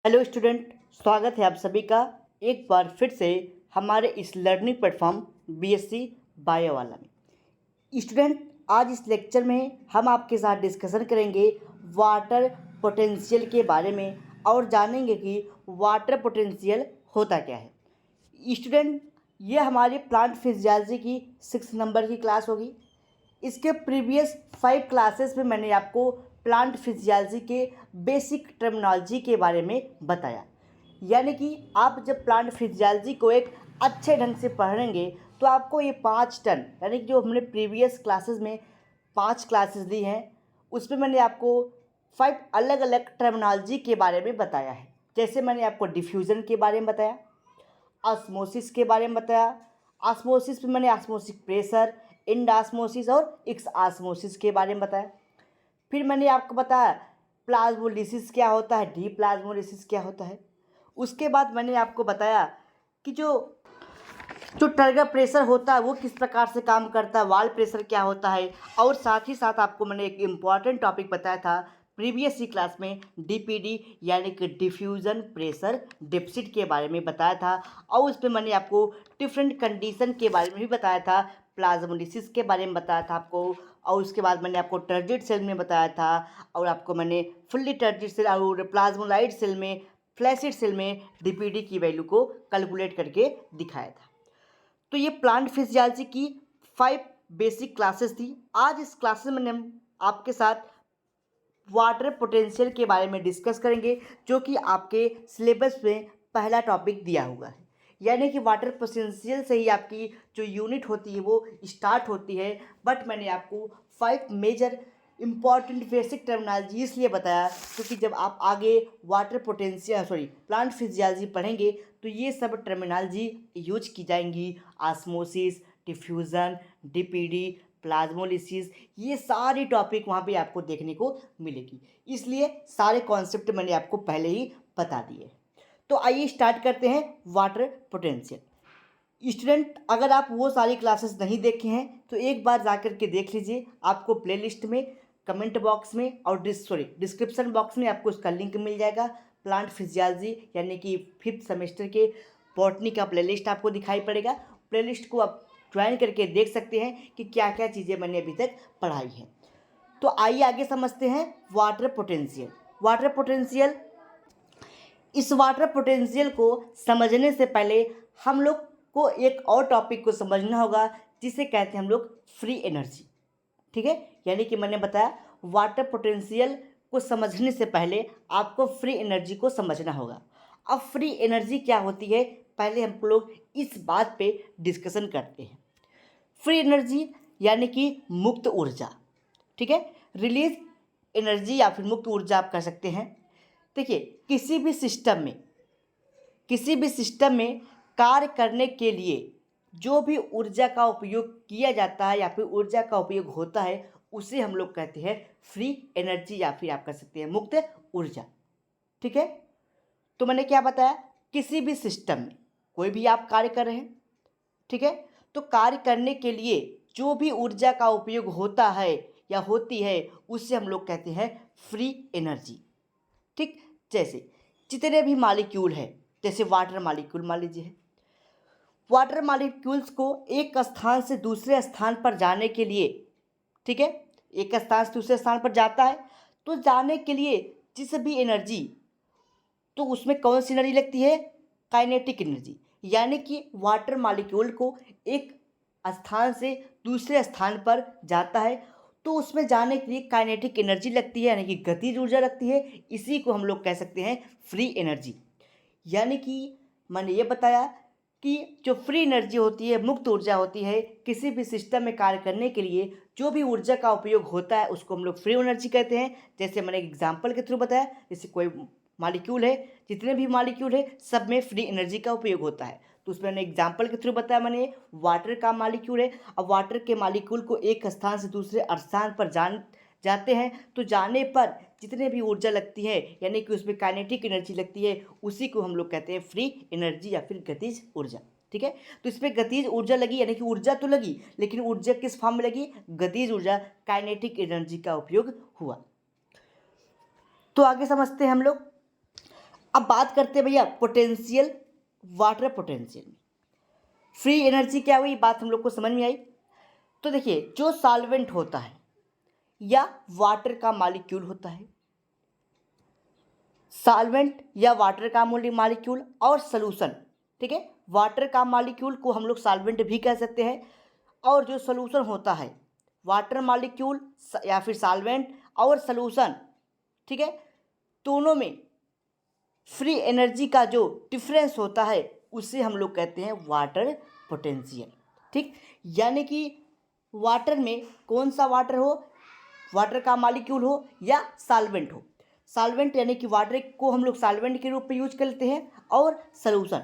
Hello student, स्वागत है आप सभी का एक बार फिर से हमारे इस लर्निंग प्लेटफॉर्म बीएससी बायो वाला में। स्टूडेंट, आज इस लेक्चर में हम आपके साथ डिस्कशन करेंगे वाटर पोटेंशियल के बारे में और जानेंगे कि वाटर पोटेंशियल होता क्या है। स्टूडेंट, ये हमारी प्लांट फिजियोलॉजी की 6 नंबर की क्लास होगी। इसके प्रीवियस 5 क्लासेस में मैंने आपको प्लांट फिजियोलॉजी के बेसिक टर्मिनोलॉजी के बारे में बताया। यानी कि आप जब प्लांट फिजियोलॉजी को एक अच्छे ढंग से पढ़ेंगे तो आपको ये 5 टर्म, यानी कि जो हमने प्रीवियस क्लासेस में 5 क्लासेस दी हैं उसमें मैंने आपको 5 अलग अलग टर्मिनोलॉजी के बारे में बताया है। जैसे मैंने आपको डिफ्यूज़न के बारे में बताया, ऑस्मोसिस के बारे में बताया। ऑस्मोसिस में मैंने ऑस्मोसिक प्रेशर, इंडास्मोसिस और एक्सऑस्मोसिस के बारे में बताया। फिर मैंने आपको बताया प्लाज्मोलिसिस क्या होता है, डी प्लाज्मोलिसिस क्या होता है। उसके बाद मैंने आपको बताया कि जो टर्गर प्रेशर होता है वो किस प्रकार से काम करता है, वाल प्रेशर क्या होता है। और साथ ही साथ आपको मैंने एक इम्पॉर्टेंट टॉपिक बताया था प्रीवियस ही क्लास में, डीपीडी यानी कि डिफ्यूज़न प्रेशर डेफिसिट के बारे में बताया था। और उस पर मैंने आपको डिफरेंट कंडीशन के बारे में भी बताया था, प्लाज्मोलिसिस के बारे में बताया था आपको। और उसके बाद मैंने आपको टर्जिड सेल में बताया था, और आपको मैंने फुल्ली टर्जिड सेल और प्लाज्मोलाइट सेल में, फ्लैसिड सेल में डीपीडी की वैल्यू को कैलकुलेट करके दिखाया था। तो ये प्लांट फिजियोलॉजी की 5 बेसिक क्लासेस थी। आज इस क्लासेस में हम आपके साथ वाटर पोटेंशियल के बारे में डिस्कस करेंगे, जो कि आपके सिलेबस में पहला टॉपिक दिया हुआ है। यानी कि वाटर पोटेंशियल से ही आपकी जो यूनिट होती है वो स्टार्ट होती है। बट मैंने आपको 5 मेजर इम्पॉर्टेंट बेसिक टर्मिनोलॉजी इसलिए बताया क्योंकि जब आप आगे वाटर पोटेंशियल प्लांट फिजियोलॉजी पढ़ेंगे तो ये सब टर्मिनोलॉजी यूज की जाएंगी। ऑस्मोसिस, डिफ्यूज़न, डीपीडी, प्लाज्मोलिसिस, ये सारी टॉपिक वहाँ पे आपको देखने को मिलेगी। इसलिए सारे कॉन्सेप्ट मैंने आपको पहले ही बता दिए। तो आइए स्टार्ट करते हैं वाटर पोटेंशियल। स्टूडेंट, अगर आप वो सारी क्लासेस नहीं देखे हैं तो एक बार जा कर के देख लीजिए। आपको प्लेलिस्ट में, कमेंट बॉक्स में और डिस्क्रिप्शन बॉक्स में आपको उसका लिंक मिल जाएगा। प्लांट फिजियोलॉजी यानी कि 5th सेमेस्टर के बॉटनी का प्लेलिस्ट आपको दिखाई पड़ेगा। प्लेलिस्ट को आप ज्वाइन करके देख सकते हैं कि क्या क्या चीज़ें मैंने अभी तक पढ़ाई हैं। तो आइए आगे समझते हैं वाटर पोटेंशियल। वाटर पोटेंशियल, इस वाटर पोटेंशियल को समझने से पहले हम लोग को एक और टॉपिक को समझना होगा जिसे कहते हैं हम लोग फ्री एनर्जी। ठीक है, यानी कि मैंने बताया वाटर पोटेंशियल को समझने से पहले आपको फ्री एनर्जी को समझना होगा। अब फ्री एनर्जी क्या होती है, पहले हम लोग इस बात पे डिस्कशन करते हैं। फ्री एनर्जी यानी कि मुक्त ऊर्जा। ठीक है, रिलीज एनर्जी या फिर मुक्त ऊर्जा आप कह सकते हैं। देखिए, किसी भी सिस्टम में कार्य करने के लिए जो भी ऊर्जा का उपयोग किया जाता है या फिर ऊर्जा का उपयोग होता है उसे हम लोग कहते हैं फ्री एनर्जी या फिर आप कह सकते हैं मुक्त ऊर्जा। ठीक है, तो मैंने क्या बताया, किसी भी सिस्टम में कोई भी आप कार्य कर रहे हैं, ठीक है, तो कार्य करने के लिए जो भी ऊर्जा का उपयोग होता है या होती है उसे हम लोग कहते हैं फ्री एनर्जी। ठीक, जैसे जितने भी मालिक्यूल है, जैसे वाटर मालिक्यूल मान लीजिए है। वाटर मालिक्यूल्स को एक स्थान से दूसरे स्थान पर जाने के लिए, ठीक है, एक स्थान से दूसरे स्थान पर जाता है तो जाने के लिए जिस भी एनर्जी, तो उसमें कौन सी एनर्जी लगती है, काइनेटिक एनर्जी। यानी कि वाटर मालिक्यूल को एक स्थान से दूसरे स्थान पर जाता है तो उसमें जाने के लिए काइनेटिक एनर्जी लगती है, यानी कि गतिज ऊर्जा लगती है। इसी को हम लोग कह सकते हैं फ्री एनर्जी। यानी कि मैंने ये बताया कि जो फ्री एनर्जी होती है, मुक्त ऊर्जा होती है, किसी भी सिस्टम में कार्य करने के लिए जो भी ऊर्जा का उपयोग होता है उसको हम लोग फ्री एनर्जी कहते हैं। जैसे मैंने एक एग्जांपल के थ्रू बताया, जैसे कोई मालिक्यूल है, जितने भी मालिक्यूल है सब में फ्री एनर्जी का उपयोग होता है। तो उसमें मैंने एग्जांपल के थ्रू बताया, मैंने वाटर का मालिक्यूल है। अब वाटर के मालिक्यूल को एक स्थान से दूसरे स्थान पर जाते हैं तो जाने पर जितने भी ऊर्जा लगती है यानी कि उसमें काइनेटिक एनर्जी लगती है उसी को हम लोग कहते हैं फ्री एनर्जी या फिर गतिज ऊर्जा। ठीक है, तो इसमें गतिज ऊर्जा लगी, यानी कि ऊर्जा तो लगी लेकिन ऊर्जा किस फॉर्म में लगी, गतिज ऊर्जा, काइनेटिक एनर्जी का उपयोग हुआ। तो आगे समझते हैं हम लोग। अब बात करते हैं भैया पोटेंशियल, वाटर पोटेंशियल में फ्री एनर्जी क्या हुई, बात हम लोग को समझ में आई। तो देखिए जो सॉल्वेंट होता है या वाटर का मॉलिक्यूल होता है, सॉल्वेंट या वाटर का मॉलिक्यूल और सॉल्यूशन, ठीक है, वाटर का मॉलिक्यूल को हम लोग सॉल्वेंट भी कह सकते हैं, और जो सॉल्यूशन होता है वाटर मॉलिक्यूल या फिर सॉल्वेंट और सॉल्यूशन, ठीक है, दोनों में फ्री एनर्जी का जो डिफरेंस होता है उसे हम लोग कहते हैं वाटर पोटेंशियल। ठीक, यानी कि वाटर में कौन सा वाटर हो, वाटर का मॉलिक्यूल हो या सॉल्वेंट हो, सॉल्वेंट यानी कि वाटर को हम लोग सॉल्वेंट के रूप में यूज करते हैं, और सॉल्यूशन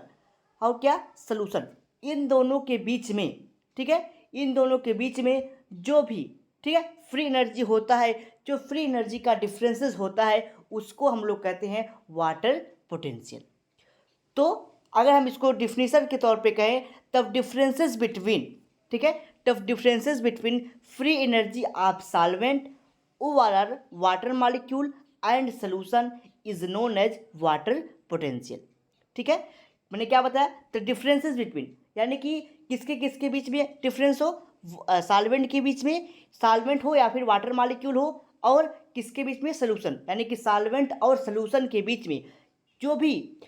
और क्या सॉल्यूशन, इन दोनों के बीच में, ठीक है, इन दोनों के बीच में जो भी, ठीक है, फ्री एनर्जी होता है, जो फ्री एनर्जी का डिफरेंसेस होता है उसको हम लोग कहते हैं वाटर पोटेंशियल। तो अगर हम इसको डिफिनीशन के तौर पे कहें तब डिफरेंसेस बिटवीन, ठीक है, तब differences between free energy of solvent over water molecule and solution is known as water potential. ठीक है, मैंने क्या बताया, तो डिफरेंसेस बिटवीन यानी कि किसके किसके बीच में डिफरेंस हो, सॉल्वेंट के बीच में, सॉल्वेंट हो या फिर वाटर मॉलिक्यूल हो, और किसके बीच में, सॉल्यूशन, यानी कि सॉल्वेंट और सॉल्यूशन के बीच में जो भी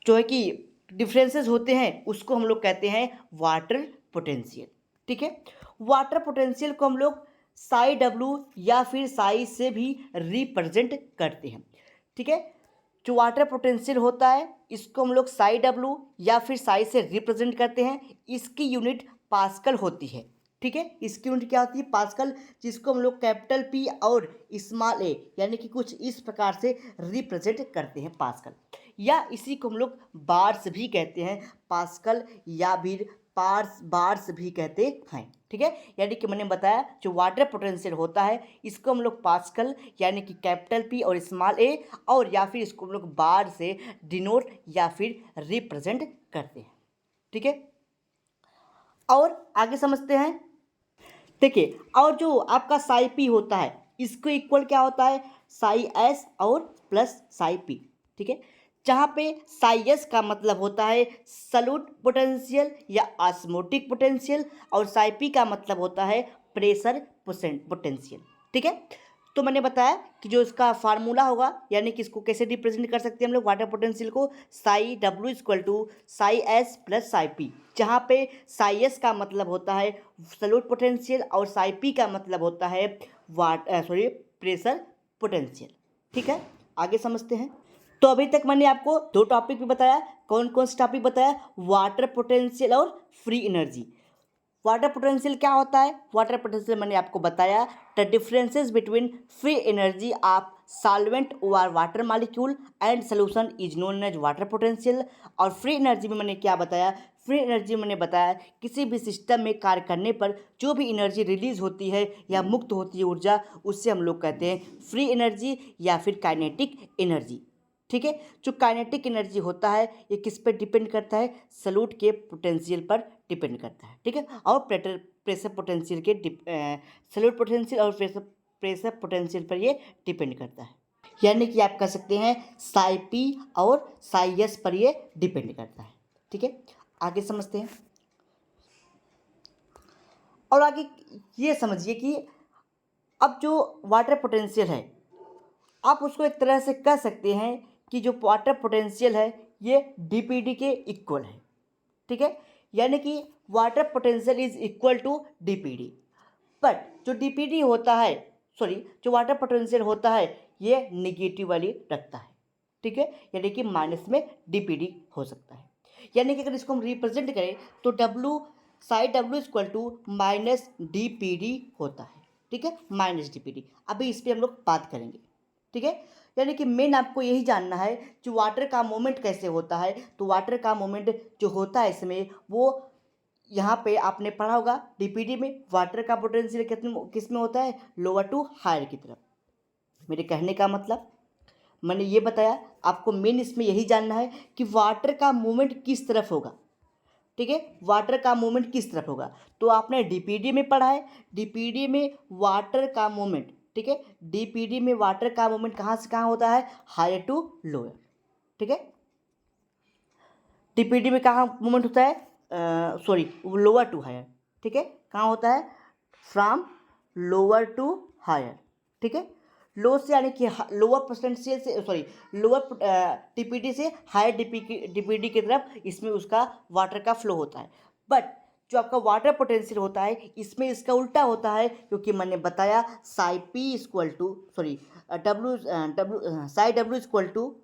जो है कि डिफरेंसेस होते हैं उसको हम लोग कहते हैं वाटर पोटेंशियल। ठीक है, वाटर पोटेंशियल को हम लोग साई डब्ल्यू या फिर साई से भी रिप्रेजेंट करते हैं। ठीक है, जो वाटर पोटेंशियल होता है इसको हम लोग साई डब्ल्यू या फिर साई से रिप्रेजेंट करते हैं, इसकी यूनिट पास्कल होती है। ठीक है, इसकी यूनिट क्या होती है, पास्कल, जिसको हम लोग कैपिटल पी और स्मॉल ए यानी कि कुछ इस प्रकार से रिप्रेजेंट करते हैं पास्कल, या इसी को हम लोग बार्स भी कहते हैं, पास्कल या फिर बार्स भी कहते हैं। ठीक है, यानी कि मैंने बताया जो वाटर पोटेंशियल होता है इसको हम लोग पास्कल यानी कि कैपिटल पी और स्मॉल ए, और या फिर इसको हम लोग बार से डिनोट या फिर रिप्रेजेंट करते हैं। ठीक है, और आगे समझते हैं। देखिए, और जो आपका साई पी होता है इसको इक्वल क्या होता है, साई एस और प्लस साई पी। ठीक है, जहाँ पे साई एस का मतलब होता है सॉल्यूट पोटेंशियल या ऑस्मोटिक पोटेंशियल, और साई पी का मतलब होता है प्रेशर पोटेंशियल। ठीक है, तो मैंने बताया कि जो इसका फार्मूला होगा यानी कि इसको कैसे रिप्रेजेंट कर सकते हैं हम लोग वाटर पोटेंशियल को, psi W equal to psi S plus psi P, जहाँ पे साई एस का मतलब होता है सॉल्यूट पोटेंशियल और साई पी का मतलब होता है प्रेशर पोटेंशियल। ठीक है, आगे समझते हैं। तो अभी तक मैंने आपको दो टॉपिक भी बताया, कौन कौन से टॉपिक बताया, वाटर पोटेंशियल और फ्री एनर्जी। वाटर पोटेंशियल क्या होता है, वाटर पोटेंशियल मैंने आपको बताया the differences between free energy of solvent over water molecule and solution is known as water potential. और फ्री एनर्जी में मैंने क्या बताया, फ्री एनर्जी मैंने बताया किसी भी सिस्टम में कार्य करने पर जो भी एनर्जी रिलीज होती है या मुक्त होती है ऊर्जा, उससे हम लोग कहते हैं फ्री एनर्जी या फिर काइनेटिक एनर्जी। ठीक है, जो काइनेटिक एनर्जी होता है ये किस पर डिपेंड करता है, सॉल्यूट के पोटेंशियल पर डिपेंड करता है। ठीक है, और प्रेशर पोटेंशियल के सॉल्यूट पोटेंशियल और प्रेशर पोटेंशियल पर ये डिपेंड करता है, यानी कि आप कह सकते हैं साई पी और साई एस पर ये डिपेंड करता है। ठीक है, आगे समझते हैं। और आगे ये समझिए कि अब जो वाटर पोटेंशियल है आप उसको एक तरह से कह सकते हैं कि जो वाटर पोटेंशियल है ये डीपीडी के इक्वल है। ठीक है, यानी कि water potential is equal to DPD, but जो डीपीडी होता है, जो वाटर पोटेंशियल होता है ये निगेटिव वाली रखता है। ठीक है, यानी कि माइनस में डीपीडी हो सकता है, यानी कि अगर इसको हम रिप्रेजेंट करें तो W psi W equal to minus DPD होता है। ठीक है, माइनस डीपीडी, अभी इस पर हम लोग बात करेंगे। ठीक है, यानी कि मेन आपको यही जानना है जो वाटर का मूवमेंट कैसे होता है, तो वाटर का मूवमेंट जो होता है इसमें वो यहाँ पे आपने पढ़ा होगा डीपीडी में वाटर का पोटेंशियल किस में होता है, लोअर टू हायर की तरफ। मेरे कहने का मतलब मैंने ये बताया आपको मेन इसमें यही जानना है कि वाटर का मूवमेंट किस तरफ होगा। ठीक है, वाटर का मूवमेंट किस तरफ होगा, तो आपने डीपीडी में पढ़ा है, डीपीडी में वाटर का मूवमेंट, ठीक है, डीपीडी में वाटर का मूवमेंट कहाँ से कहाँ होता है, हायर टू लोअर। ठीक है। टीपीडी में कहाँ मूवमेंट होता है, सॉरी लोअर टू हायर, ठीक है, कहाँ होता है, फ्रॉम लोअर टू हायर, ठीक है। लो से यानी कि लोअर पोटेंशियल से, सॉरी लोअर टीपीडी से हायर टीपीडी की तरफ इसमें उसका वाटर का फ्लो होता है। बट जो आपका वाटर पोटेंशियल होता है इसमें इसका उल्टा होता है, क्योंकि मैंने बताया psi P equal to, sorry psi W equal to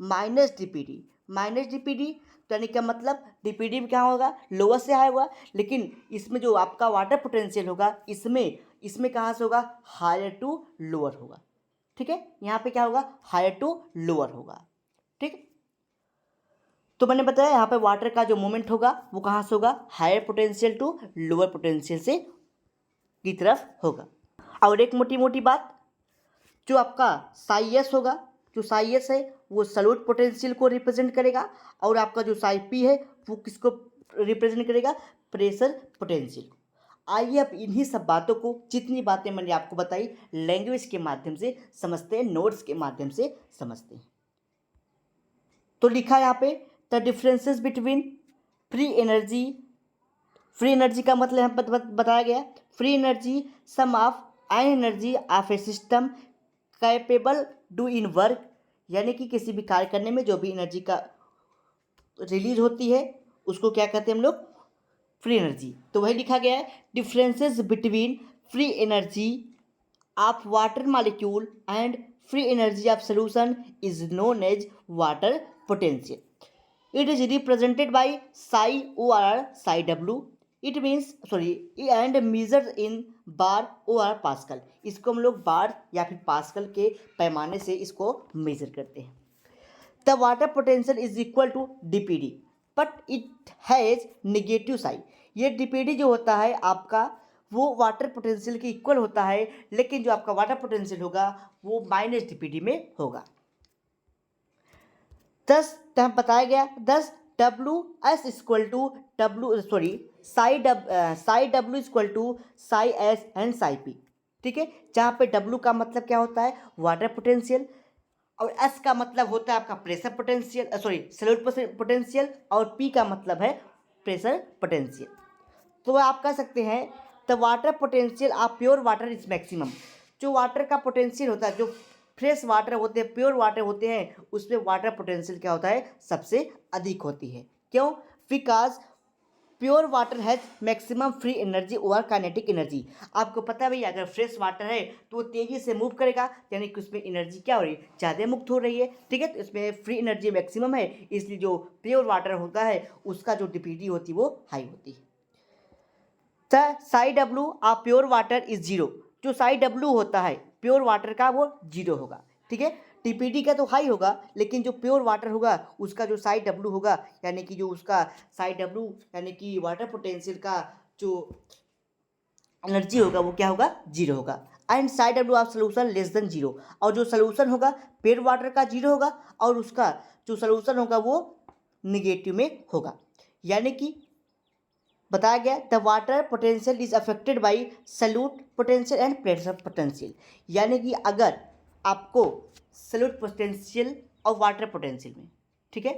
minus DPD. Minus DPD यानी क्या मतलब, डीपीडी में क्या होगा, लोअर से हाई होगा, लेकिन इसमें जो आपका वाटर पोटेंशियल होगा इसमें कहाँ से होगा, हायर टू लोअर होगा, ठीक है। यहाँ पे क्या होगा, हायर टू लोअर होगा, ठीक। तो मैंने बताया यहाँ पे वाटर का जो मूवमेंट होगा वो कहाँ से होगा, higher potential to lower potential से की तरफ होगा। और एक मोटी मोटी बात, जो आपका साई एस होगा, जो साई एस है वो सॉल्यूट पोटेंशियल को रिप्रेजेंट करेगा, और आपका जो साई पी है वो किसको रिप्रेजेंट करेगा, प्रेशर पोटेंशियल। आइए अब इन्हीं सब बातों को, जितनी बातें मैंने आपको बताई, लैंग्वेज के माध्यम से समझते हैं, नोट्स के माध्यम से समझते हैं। तो लिखा यहाँ पे the differences between free energy, free energy का मतलब यहाँ पर बताया गया, free energy sum of an energy of a system capable do in work, यानी कि किसी भी कार्य करने में जो भी एनर्जी का रिलीज होती है उसको क्या कहते हैं हम लोग, फ्री एनर्जी। तो वही लिखा गया है, differences between free energy of water molecule and free energy of solution is known as water potential. It is represented by psi or psi w. It means and measured in bar or pascal. इसको हम लोग बार या फिर pascal के पैमाने से इसको major करते हैं। The water potential is equal to dpd, but it has negative sign. ये dpd जो होता है आपका वो वाटर पोटेंशियल के इक्वल होता है, लेकिन जो आपका वाटर पोटेंशियल होगा वो माइनस dpd में होगा। दस बताया गया, दस W S equal to psi W equal to psi S and psi P, ठीक है। जहाँ पे डब्ल्यू का मतलब क्या होता है, वाटर पोटेंशियल, और एस का मतलब होता है आपका प्रेशर पोटेंशियल, सॉल्यूट पोटेंशियल, और पी का मतलब है प्रेशर पोटेंशियल। तो आप कह सकते हैं the water potential of pure water is maximum. जो वाटर का पोटेंशियल होता है, जो फ्रेश वाटर होते हैं, प्योर वाटर होते हैं, उसमें वाटर पोटेंशियल क्या होता है, सबसे अधिक होती है। क्यों, because pure water has maximum free energy और काइनेटिक एनर्जी। आपको पता है भाई, अगर फ्रेश वाटर है तो वो तेज़ी से मूव करेगा, यानी कि उसमें एनर्जी क्या हो रही है, ज़्यादा मुक्त हो रही है, ठीक है। तो इसमें फ्री एनर्जी मैक्सिमम है, इसलिए जो प्योर वाटर होता है उसका जो डीपीडी होती है वो हाई होती है। The Sai W of pure water is zero. जो साई डब्ल्यू होता है प्योर वाटर का वो जीरो होगा, ठीक है। टीपीडी का तो हाई होगा, लेकिन जो प्योर वाटर होगा उसका जो साई डब्ल्यू होगा, यानी कि जो उसका साई डब्ल्यू यानी कि वाटर पोटेंशियल का जो एनर्जी होगा वो क्या होगा, जीरो होगा। And Sai W of solution less than zero, और जो सोल्यूशन होगा प्योर वाटर का जीरो होगा, और उसका जो सोल्यूशन होगा वो निगेटिव में होगा। यानी कि बताया गया the water potential is affected by solute potential and pressure potential. यानी कि अगर आपको सल्यूट पोटेंशियल और वाटर पोटेंशियल में, ठीक है,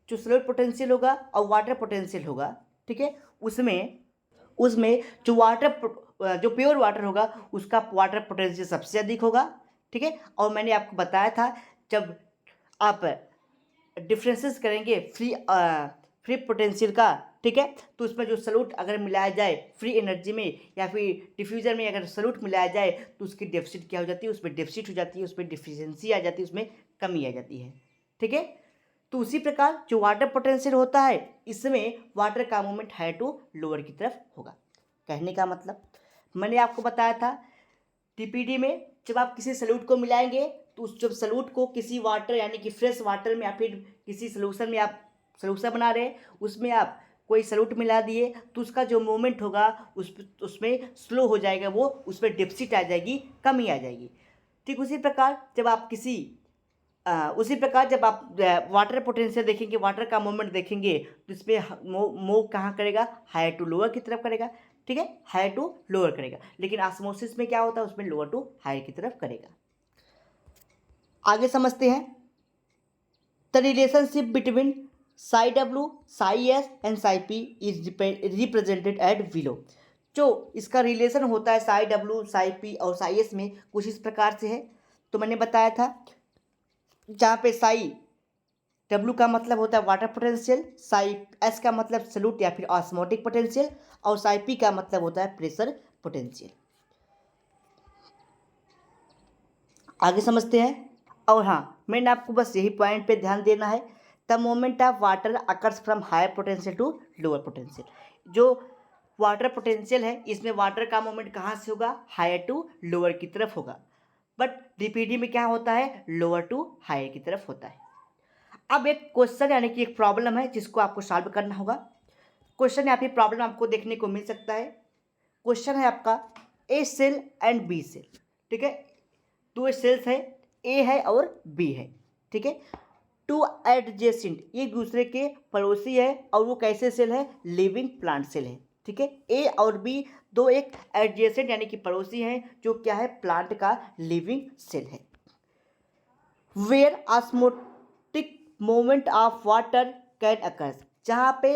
जो सल्यूट पोटेंशियल होगा और वाटर पोटेंशियल होगा, ठीक है, उसमें जो प्योर वाटर होगा उसका वाटर पोटेंशियल सबसे अधिक होगा, ठीक है। और मैंने आपको बताया था जब आप डिफरेंसेस करेंगे फ्री पोटेंशियल का, ठीक है, तो उसमें जो सल्यूट अगर मिलाया जाए फ्री एनर्जी में या फिर डिफ्यूजर में अगर सल्यूट मिलाया जाए तो उसकी डेफिसिट क्या हो जाती है, उसमें डेफिसिट हो जाती है, उसमें डिफिशियंसी आ जाती है, उसमें कमी आ जाती है, ठीक है। तो उसी प्रकार जो वाटर पोटेंशियल होता है इसमें वाटर का मूवमेंट हायर टू लोअर की तरफ होगा। कहने का मतलब मैंने आपको बताया था टीपीडी में जब आप किसी सल्यूट को मिलाएंगे तो उस जब सल्यूट को किसी वाटर यानी कि फ्रेश वाटर में या फिर किसी सोल्यूशन में आप सोल्यूशन बना रहे हैं, उसमें आप कोई सल्यूट मिला दिए तो उसका जो मूवमेंट होगा उसमें स्लो हो जाएगा, वो उसमें डेफिसिट आ जाएगी, कमी आ जाएगी। ठीक उसी प्रकार जब आप वाटर पोटेंशियल देखेंगे, वाटर का मूवमेंट देखेंगे तो इसमें मूव कहाँ करेगा, हायर टू लोअर की तरफ करेगा, ठीक है, हायर टू लोअर करेगा। लेकिन ऑस्मोसिस में क्या होता है, उसमें लोअर टू हायर की तरफ करेगा। आगे समझते हैं the relationship between psi W, psi S and psi P is represented at below. जो इसका रिलेशन होता है साई डब्ल्यू, साई पी और साई एस में कुछ इस प्रकार से है। तो मैंने बताया था जहाँ पे साई डब्ल्यू का मतलब होता है वाटर पोटेंशियल, साई एस का मतलब सॉल्यूट या फिर ऑस्मोटिक पोटेंशियल, और साई पी का मतलब होता है प्रेशर पोटेंशियल। आगे समझते हैं। और हाँ, मैंने आपको बस यही पॉइंट पे ध्यान देना है, the moment of water occurs from higher potential to lower potential. जो वाटर पोटेंशियल है इसमें वाटर का मोमेंट कहाँ से होगा, हायर टू लोअर की तरफ होगा, बट डीपीडी में क्या होता है, लोअर टू हायर की तरफ होता है। अब एक क्वेश्चन यानी कि एक प्रॉब्लम है जिसको आपको सॉल्व करना होगा। क्वेश्चन या फिर प्रॉब्लम आपको देखने को मिल सकता है। क्वेश्चन है आपका ए सेल एंड बी सेल, ठीक है। दो सेल्स है, ए है और बी है, ठीक है। टू एडजेसेंट, एक दूसरे के पड़ोसी है और वो कैसे सेल है, लिविंग प्लांट सेल है, ठीक है। ए और बी दो एक एडजेसेंट यानी कि पड़ोसी हैं जो क्या है, प्लांट का लिविंग सेल है। Where osmotic moment of water can occurs, जहाँ पे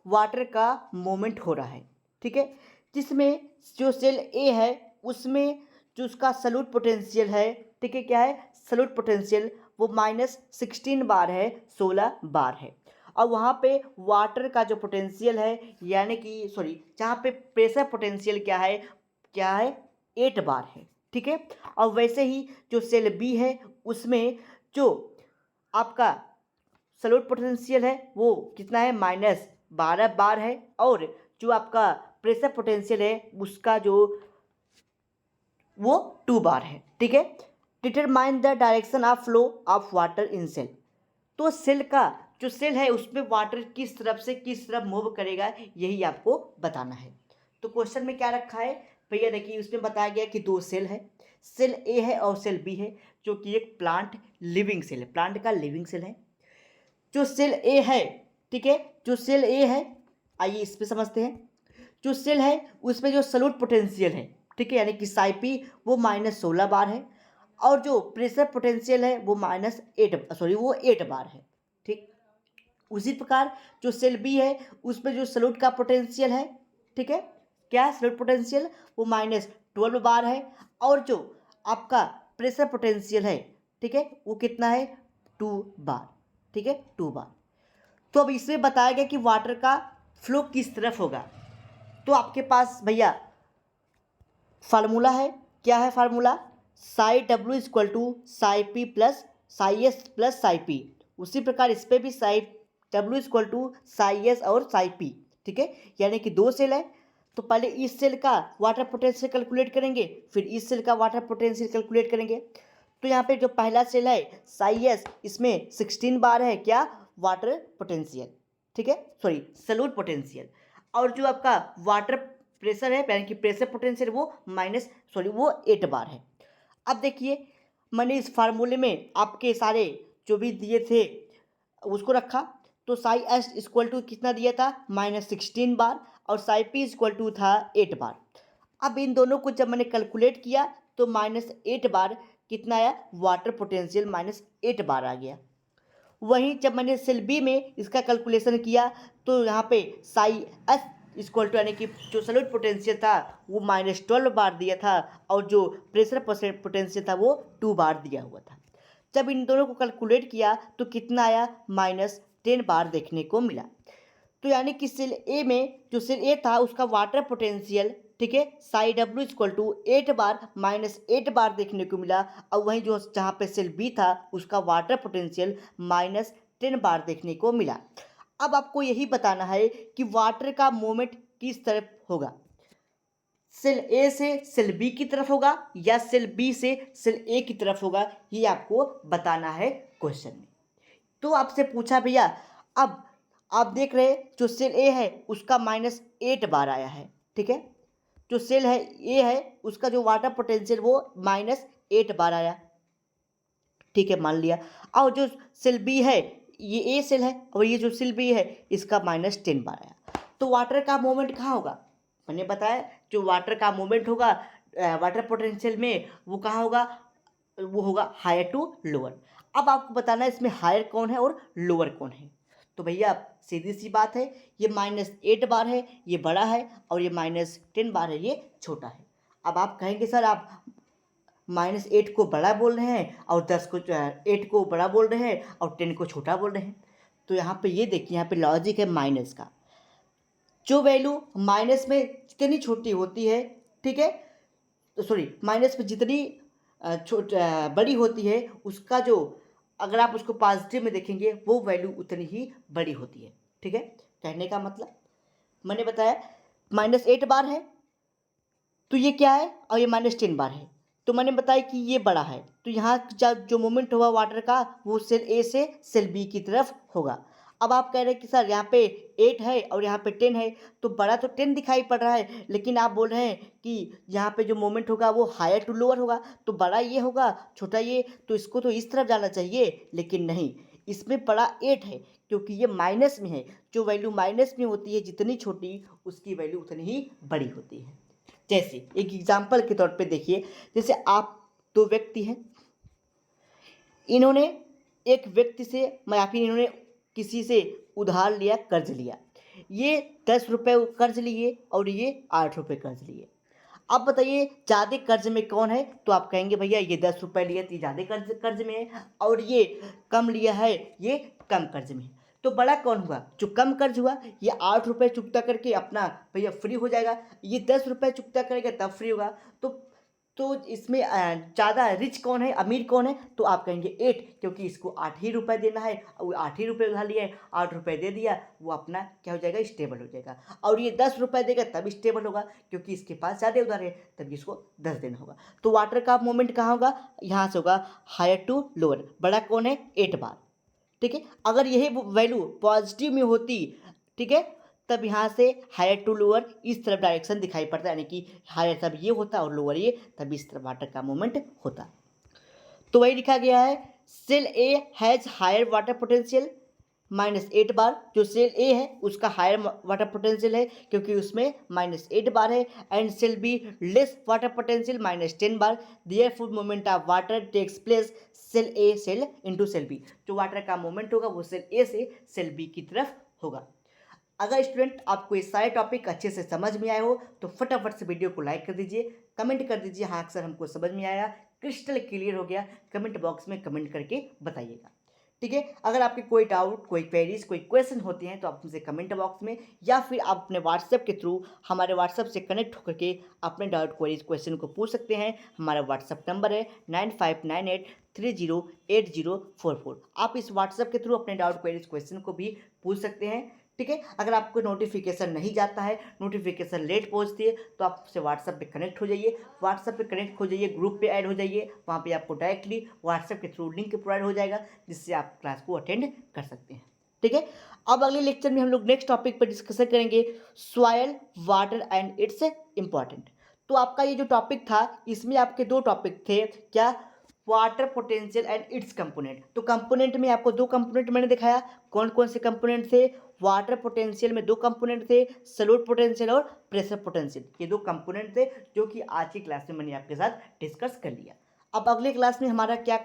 वाटर का मोमेंट हो रहा है, ठीक है। जिसमें जो सेल ए है उसमें जो उसका सॉल्यूट पोटेंशियल है, ठीक है, क्या है, सॉल्यूट पोटेंशियल वो -16 बार है, 16 बार है। और वहाँ पे वाटर का जो पोटेंशियल है यानी कि सॉरी जहाँ पे प्रेशर पोटेंशियल क्या है 8 बार है, ठीक है। और वैसे ही जो सेल बी है उसमें जो आपका सॉल्यूट पोटेंशियल है वो कितना है, -12 बार है। और जो आपका प्रेशर पोटेंशियल है उसका जो वो 2 बार है, ठीक है। Determine the direction of flow of water in cell, तो सेल का जो सेल है उसमें वाटर किस तरफ से किस तरफ मूव करेगा यही आपको बताना है। तो क्वेश्चन में क्या रखा है भैया, देखिए उसमें बताया गया कि दो सेल है, सेल ए है और सेल बी है, जो कि एक प्लांट लिविंग सेल है, प्लांट का लिविंग सेल है। जो सेल ए है, ठीक है, जो सेल ए है, आइए इस पे समझते हैं। जो सेल है उसमें जो सॉल्यूट पोटेंशियल है, ठीक है, यानी कि साई पी वो -16 बार है, और जो प्रेशर पोटेंशियल है वो वो 8 बार है, ठीक। उसी प्रकार जो सेल बी है उसमें जो सॉल्यूट का पोटेंशियल है, ठीक है, क्या सॉल्यूट पोटेंशियल वो -12 बार है, और जो आपका प्रेशर पोटेंशियल है, ठीक है, वो कितना है 2 बार, ठीक है, 2 बार। तो अब इसमें बताया गया कि वाटर का फ्लो किस तरफ होगा। तो आपके पास भैया फार्मूला है, क्या है formula, psi W equal to psi P plus psi S plus psi P. उसी प्रकार इस पर भी psi W equal to psi S और साई पी, ठीक है। यानी कि दो सेल है, तो पहले इस सेल का वाटर पोटेंशियल कैलकुलेट करेंगे, फिर इस सेल का वाटर पोटेंशियल कैलकुलेट करेंगे। तो यहाँ पे जो पहला सेल है साई एस, इसमें 16 बार है क्या, वाटर पोटेंशियल, ठीक है, सॉरी सॉल्यूट पोटेंशियल। और जो आपका वाटर प्रेशर है यानी कि प्रेशर पोटेंशियल वो 8 बार है। अब देखिए मैंने इस फार्मूले में आपके सारे जो भी दिए थे उसको रखा, तो साई एस इक्वल टू कितना दिया था, -16 बार, और साई पी इक्वल टू था 8 बार। अब इन दोनों को जब मैंने कैलकुलेट किया तो -8 बार कितना आया, वाटर पोटेंशियल -8 बार आ गया। वहीं जब मैंने सेल बी में इसका कैलकुलेशन किया तो यहाँ पे साई एस इक्वल टू यानी कि जो सॉल्यूट पोटेंशियल था वो -12 बार दिया था, और जो प्रेशर पोटेंशियल था वो 2 बार दिया हुआ था। जब इन दोनों को कैलकुलेट किया तो कितना आया, -10 बार देखने को मिला। तो यानी कि सेल ए में जो सेल ए था उसका वाटर पोटेंशियल, ठीक है, साई डब्ल्यू इक्वल टू 8 बार -8 बार देखने को मिला, और वहीं जो जहाँ पे सेल बी था उसका वाटर पोटेंशियल -10 बार देखने को मिला। अब आपको यही बताना है कि वाटर का मूवमेंट किस तरफ होगा, सेल ए से सेल बी की तरफ होगा या सेल बी से सेल ए की तरफ होगा, ये आपको बताना है क्वेश्चन में। तो आपसे पूछा भैया, अब आप देख रहे हैं जो सेल ए है उसका -8 बार आया है, ठीक है। जो सेल है ए है उसका जो वाटर पोटेंशियल वो -8 बार आया, ठीक है, मान लिया। और जो सेल बी है ये ए सेल है और ये जो सेल बी है इसका -10 बार आया। तो वाटर का मूवमेंट कहाँ होगा, मैंने बताया जो वाटर का मूवमेंट होगा वाटर पोटेंशियल में वो कहाँ होगा, वो होगा हायर टू लोअर। अब आपको बताना है इसमें हायर कौन है और लोअर कौन है। तो भैया सीधी सी बात है, ये -8 बार है ये बड़ा है और ये -10 बार है ये छोटा है। अब आप कहेंगे सर आप -8 को बड़ा बोल रहे हैं और 8 को बड़ा बोल रहे हैं और 10 को छोटा बोल रहे हैं। तो यहाँ पे ये देखिए, यहाँ पे लॉजिक है माइनस का। जो वैल्यू माइनस में जितनी छोटी होती है, ठीक है, तो सॉरी माइनस में जितनी बड़ी होती है उसका जो, अगर आप उसको पॉजिटिव में देखेंगे वो वैल्यू उतनी ही बड़ी होती है। ठीक है, कहने का मतलब मैंने बताया -8 बार है तो ये क्या है, और ये -10 बार है तो मैंने बताया कि ये बड़ा है, तो यहाँ जो मोमेंट हुआ वाटर का वो सेल ए से सेल बी की तरफ होगा। अब आप कह रहे हैं कि सर यहाँ पे 8 है और यहाँ पे 10 है, तो बड़ा तो 10 दिखाई पड़ रहा है, लेकिन आप बोल रहे हैं कि यहाँ पे जो मोमेंट होगा वो हायर टू लोअर होगा, तो बड़ा ये होगा छोटा ये, तो इसको तो इस तरफ जाना चाहिए, लेकिन नहीं, इसमें बड़ा 8 है क्योंकि ये माइनस में है। जो वैल्यू माइनस में होती है जितनी छोटी उसकी वैल्यू उतनी ही बड़ी होती है। जैसे एक एग्जाम्पल के तौर पे देखिए, जैसे आप दो व्यक्ति हैं, इन्होंने एक व्यक्ति से इन्होंने किसी से उधार लिया, कर्ज लिया, ये 10 रुपये कर्ज लिए और ये 8 रुपये कर्ज लिए। अब बताइए ज़्यादा कर्ज में कौन है, तो आप कहेंगे भैया ये 10 रुपये लिया तो ये ज़्यादा कर्ज में है और ये कम लिया है ये कम कर्ज में है। तो बड़ा कौन हुआ, जो कम कर्ज हुआ, ये 8 रुपये चुकता करके अपना भैया फ्री हो जाएगा, ये 10 रुपये चुकता करेगा तब फ्री होगा। तो इसमें ज़्यादा रिच कौन है, अमीर कौन है, तो आप कहेंगे 8, क्योंकि इसको 8 ही रुपये देना है और 8 ही रुपये उधार लिया है, 8 रुपये दे दिया, वो अपना क्या हो जाएगा, स्टेबल हो जाएगा। और ये 10 रुपये देगा तब स्टेबल होगा क्योंकि इसके पास ज़्यादा उधार है, तभी इसको 10 देना होगा। तो वाटर का मोमेंट कहाँ होगा, यहाँ से होगा हायर टू लोअर। बड़ा कौन है, 8 बार। ठीक है, अगर यही वैल्यू पॉजिटिव में होती, ठीक है, तब यहाँ से हायर टू लोअर इस तरफ डायरेक्शन दिखाई पड़ता, यानी कि हायर तब ये होता और लोअर ये, तब इस तरफ वाटर का मूवमेंट होता। तो वही लिखा गया है, cell A has higher water potential -8 bar. जो सेल ए है उसका हायर वाटर पोटेंशियल है क्योंकि उसमें -8 बार है, and cell B less water potential -10 bar. Therefore movement of water takes place cell A cell into cell B. जो water का movement होगा वो सेल ए से सेल बी की तरफ होगा। अगर स्टूडेंट आपको ये सारे टॉपिक अच्छे से समझ में आए हो तो फटाफट से वीडियो को लाइक कर दीजिए, कमेंट कर दीजिए हाँ सर हमको समझ में आया, क्रिस्टल क्लियर हो गया, कमेंट बॉक्स में कमेंट करके बताइएगा। ठीक है, अगर आपके कोई डाउट, कोई क्वेरीज, कोई क्वेश्चन होते हैं तो आप मुझसे कमेंट बॉक्स में या फिर आप अपने व्हाट्सएप के थ्रू हमारे व्हाट्सएप से कनेक्ट होकर के अपने डाउट, क्वेरीज, क्वेश्चन को पूछ सकते हैं। हमारा व्हाट्सएप नंबर है 9598308044। आप इस व्हाट्सएप के थ्रू अपने डाउट, क्वेरीज, क्वेश्चन को भी पूछ सकते हैं। ठीक है, अगर आपको नोटिफिकेशन नहीं जाता है, नोटिफिकेशन लेट पहुंचती है, तो आप उससे व्हाट्सएप पे कनेक्ट हो जाइए, व्हाट्सएप पे कनेक्ट हो जाइए, ग्रुप पे ऐड हो जाइए, वहाँ पे आपको डायरेक्टली व्हाट्सएप के थ्रू लिंक प्रोवाइड हो जाएगा जिससे आप क्लास को अटेंड कर सकते हैं। ठीक है, अब अगले लेक्चर में हम लोग नेक्स्ट टॉपिक पर डिस्कशन करेंगे soil, water and it's important. तो आपका ये जो टॉपिक था इसमें आपके दो टॉपिक थे, क्या, water potential and it's component. तो कंपोनेंट में आपको 2 कंपोनेंट मैंने दिखाया, कौन कौन से कंपोनेंट थे, वाटर पोटेंशियल में 2 कंपोनेंट थे, सॉल्यूट पोटेंशियल और प्रेशर पोटेंशियल, ये 2 कंपोनेंट थे जो कि आज की क्लास में मैंने आपके साथ डिस्कस कर लिया। अब अगले क्लास में हमारा क्या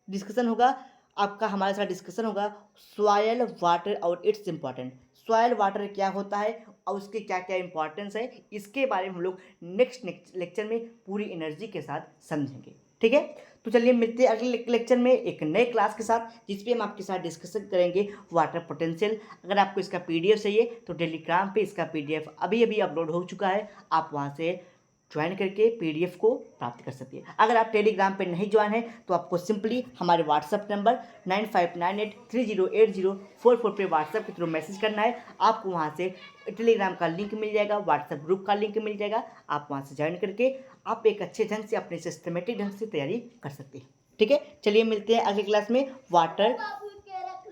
डिस्कशन होगा, आपका हमारे साथ डिस्कशन होगा सॉयल, वाटर और इट्स इंपॉर्टेंट। सॉयल वाटर क्या होता है और उसके क्या क्या इंपॉर्टेंस है, इसके बारे में हम लोग नेक्स्ट लेक्चर में पूरी एनर्जी के साथ समझेंगे। ठीक है, तो चलिए मिलते हैं अगले लेक्चर में एक नए क्लास के साथ जिसपे हम आपके साथ डिस्कशन करेंगे वाटर पोटेंशियल। अगर आपको इसका पीडीएफ चाहिए तो टेलीग्राम पे इसका पीडीएफ अभी अभी अपलोड हो चुका है, आप वहाँ से ज्वाइन करके पीडीएफ को प्राप्त कर सकते हैं। अगर आप टेलीग्राम पे नहीं ज्वाइन है तो आपको सिंपली हमारे व्हाट्सएप नंबर 9598308044 पे व्हाट्सएप के थ्रू मैसेज करना है, आपको वहाँ से टेलीग्राम का लिंक मिल जाएगा, व्हाट्सएप ग्रुप का लिंक मिल जाएगा, आप वहाँ से ज्वाइन करके आप एक अच्छे ढंग से अपने सिस्टमेटिक ढंग से तैयारी कर सकते हैं। ठीक है, चलिए मिलते हैं अगली क्लास में वाटर